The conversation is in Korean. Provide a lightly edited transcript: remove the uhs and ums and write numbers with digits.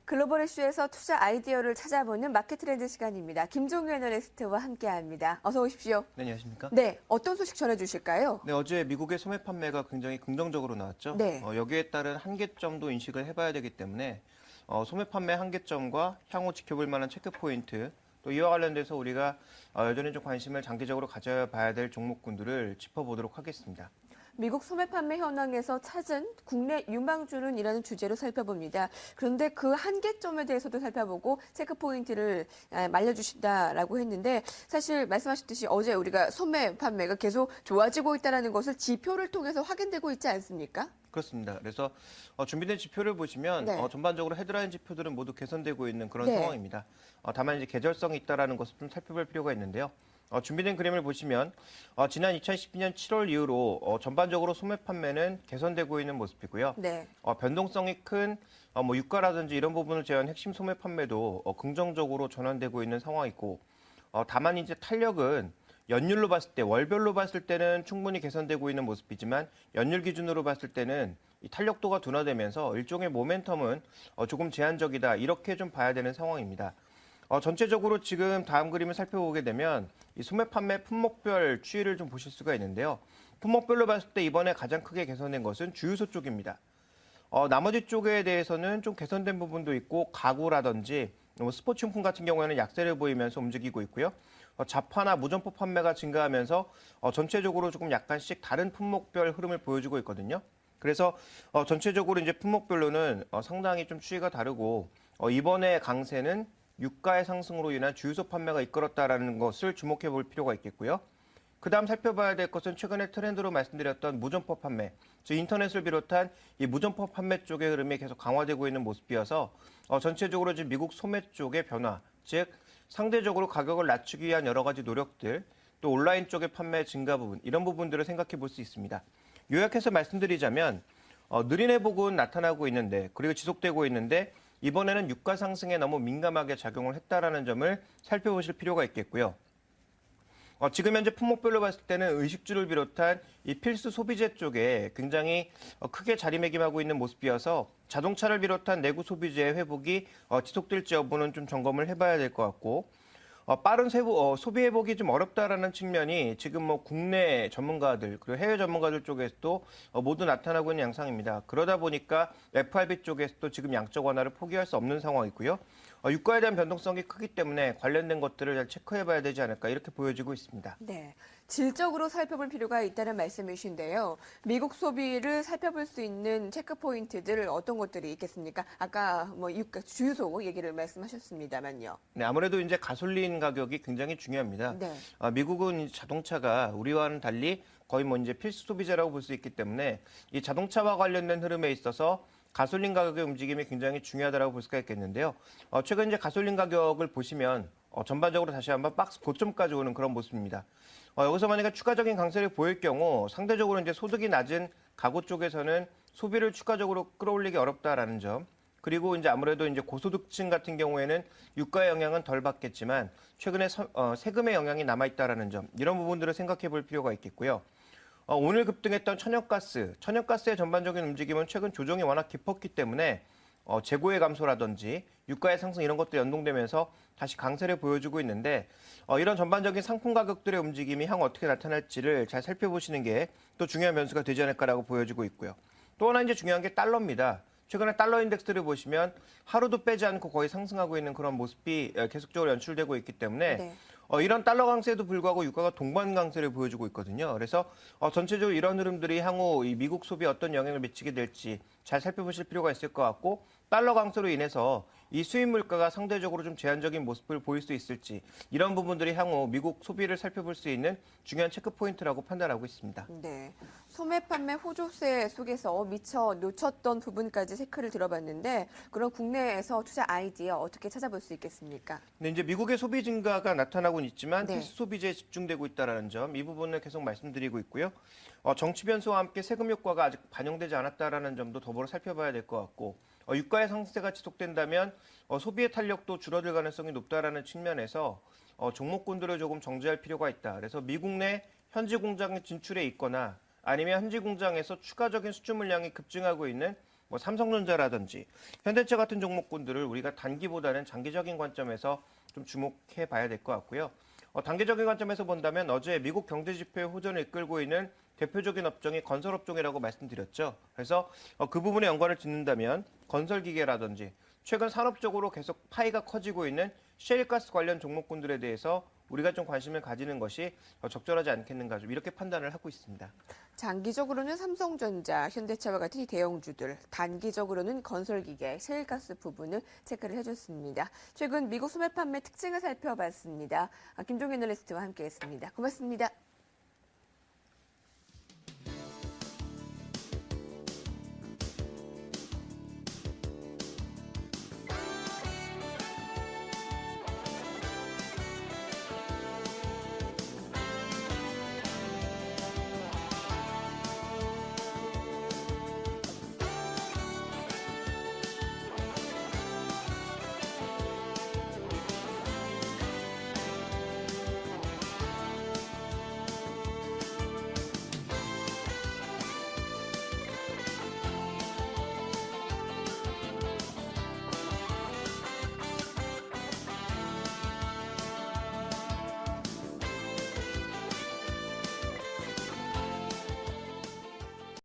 글로벌 이슈에서 투자 아이디어를 찾아보는 마켓 트렌드 시간입니다. 김종규 애널리스트와 함께합니다. 어서 오십시오. 네, 안녕하십니까? 네, 어떤 소식 전해주실까요? 네, 어제 미국의 소매 판매가 굉장히 긍정적으로 나왔죠. 네. 여기에 따른 한계점도 인식을 해봐야 되기 때문에 소매 판매 한계점과 향후 지켜볼 만한 체크 포인트, 또 이와 관련돼서 우리가 여전히 좀 관심을 장기적으로 가져봐야 될 종목군들을 짚어보도록 하겠습니다. 미국 소매 판매 현황에서 찾은 국내 유망주는이라는 주제로 살펴봅니다. 그런데 그 한계점에 대해서도 살펴보고 체크 포인트를 말려주신다라고 했는데 사실 말씀하셨듯이 어제 우리가 소매 판매가 계속 좋아지고 있다는 것을 지표를 통해서 확인되고 있지 않습니까? 그렇습니다. 그래서 준비된 지표를 보시면 네. 전반적으로 헤드라인 지표들은 모두 개선되고 있는 그런 네. 상황입니다. 다만 이제 계절성이 있다라는 것을 좀 살펴볼 필요가 있는데요. 준비된 그림을 보시면 지난 2012년 7월 이후로 전반적으로 소매 판매는 개선되고 있는 모습이고요. 네. 변동성이 큰 유가라든지 이런 부분을 제외한 핵심 소매 판매도 긍정적으로 전환되고 있는 상황이고, 다만 이제 탄력은 연율로 봤을 때, 월별로 봤을 때는 충분히 개선되고 있는 모습이지만 연율 기준으로 봤을 때는 이 탄력도가 둔화되면서 일종의 모멘텀은 조금 제한적이다, 이렇게 좀 봐야 되는 상황입니다. 전체적으로 지금 다음 그림을 살펴보게 되면 이 소매 판매 품목별 추이를 좀 보실 수가 있는데요. 품목별로 봤을 때 이번에 가장 크게 개선된 것은 주유소 쪽입니다. 나머지 쪽에 대해서는 좀 개선된 부분도 있고, 가구라든지 스포츠용품 같은 경우에는 약세를 보이면서 움직이고 있고요. 자파나 무점포 판매가 증가하면서 전체적으로 조금 약간씩 다른 품목별 흐름을 보여주고 있거든요. 그래서 전체적으로 이제 품목별로는 상당히 좀 추이가 다르고, 이번에 강세는 유가의 상승으로 인한 주유소 판매가 이끌었다라는 것을 주목해 볼 필요가 있겠고요. 그다음 살펴봐야 될 것은 최근에 트렌드로 말씀드렸던 무점포 판매, 즉 인터넷을 비롯한 이 무점포 판매 쪽의 흐름이 계속 강화되고 있는 모습이어서 전체적으로 지금 미국 소매 쪽의 변화, 즉 상대적으로 가격을 낮추기 위한 여러 가지 노력들, 또 온라인 쪽의 판매 증가 부분, 이런 부분들을 생각해 볼 수 있습니다. 요약해서 말씀드리자면 느린 회복은 나타나고 있는데, 그리고 지속되고 있는데, 이번에는 유가 상승에 너무 민감하게 작용을 했다라는 점을 살펴보실 필요가 있겠고요. 지금 현재 품목별로 봤을 때는 의식주를 비롯한 이 필수 소비재 쪽에 굉장히 크게 자리매김하고 있는 모습이어서 자동차를 비롯한 내구 소비재의 회복이 지속될지 여부는 좀 점검을 해봐야 될 것 같고, 빠른 소비 회복이 좀 어렵다라는 측면이 지금 국내 전문가들 그리고 해외 전문가들 쪽에서도 모두 나타나고 있는 양상입니다. 그러다 보니까 FRB 쪽에서도 지금 양적 완화를 포기할 수 없는 상황이고요. 유가에 대한 변동성이 크기 때문에 관련된 것들을 잘 체크해봐야 되지 않을까, 이렇게 보여지고 있습니다. 네, 질적으로 살펴볼 필요가 있다는 말씀이신데요. 미국 소비를 살펴볼 수 있는 체크 포인트들 어떤 것들이 있겠습니까? 아까 유가 주유소 얘기를 말씀하셨습니다만요. 네, 아무래도 이제 가솔린 가격이 굉장히 중요합니다. 네. 미국은 자동차가 우리와는 달리 거의 이제 필수 소비재라고 볼 수 있기 때문에 이 자동차와 관련된 흐름에 있어서 가솔린 가격의 움직임이 굉장히 중요하다고 볼 수가 있겠는데요. 최근 이제 가솔린 가격을 보시면 전반적으로 다시 한번 박스 고점까지 오는 그런 모습입니다. 여기서 만약에 추가적인 강세를 보일 경우 상대적으로 이제 소득이 낮은 가구 쪽에서는 소비를 추가적으로 끌어올리기 어렵다라는 점. 그리고 이제 아무래도 이제 고소득층 같은 경우에는 유가의 영향은 덜 받겠지만 최근에 세금의 영향이 남아 있다라는 점, 이런 부분들을 생각해 볼 필요가 있겠고요. 오늘 급등했던 천연가스의 전반적인 움직임은 최근 조정이 워낙 깊었기 때문에 재고의 감소라든지 유가의 상승 이런 것들이 연동되면서 다시 강세를 보여주고 있는데, 이런 전반적인 상품 가격들의 움직임이 향후 어떻게 나타날지를 잘 살펴보시는 게 또 중요한 변수가 되지 않을까라고 보여지고 있고요. 또 하나 이제 중요한 게 달러입니다. 최근에 달러 인덱스를 보시면 하루도 빼지 않고 거의 상승하고 있는 그런 모습이 계속적으로 연출되고 있기 때문에 네. 이런 달러 강세에도 불구하고 유가가 동반 강세를 보여주고 있거든요. 그래서 전체적으로 이런 흐름들이 향후 이 미국 소비에 어떤 영향을 미치게 될지 잘 살펴보실 필요가 있을 것 같고, 달러 강세로 인해서 이 수입 물가가 상대적으로 좀 제한적인 모습을 보일 수 있을지, 이런 부분들이 향후 미국 소비를 살펴볼 수 있는 중요한 체크 포인트라고 판단하고 있습니다. 네, 소매 판매 호조세 속에서 미처 놓쳤던 부분까지 체크를 들어봤는데 그런 국내에서 투자 아이디어 어떻게 찾아볼 수 있겠습니까? 근데 이제 미국의 소비 증가가 나타나고는 있지만 네. 필수 소비재에 집중되고 있다는 점, 이 부분을 계속 말씀드리고 있고요. 정치 변수와 함께 세금 효과가 아직 반영되지 않았다는 점도 더불어 살펴봐야 될 것 같고, 유가의 상승세가 지속된다면 소비의 탄력도 줄어들 가능성이 높다라는 측면에서 종목군들을 조금 정지할 필요가 있다. 그래서 미국 내 현지 공장 진출에 있거나 아니면 현지 공장에서 추가적인 수주 물량이 급증하고 있는 뭐 삼성전자라든지 현대차 같은 종목군들을 우리가 단기보다는 장기적인 관점에서 좀 주목해 봐야 될 것 같고요. 단기적인 관점에서 본다면 어제 미국 경제 지표의 호전을 이끌고 있는 대표적인 업종이 건설업종이라고 말씀드렸죠. 그래서 그 부분에 연관을 짓는다면 건설기계라든지 최근 산업적으로 계속 파이가 커지고 있는 셰일가스 관련 종목군들에 대해서 우리가 좀 관심을 가지는 것이 적절하지 않겠는가 좀 이렇게 판단을 하고 있습니다. 장기적으로는 삼성전자, 현대차와 같은 이 대형주들, 단기적으로는 건설기계, 셰일가스 부분을 체크를 해줬습니다. 최근 미국 소매 판매 특징을 살펴봤습니다. 김종현 애널리스트와 함께했습니다. 고맙습니다.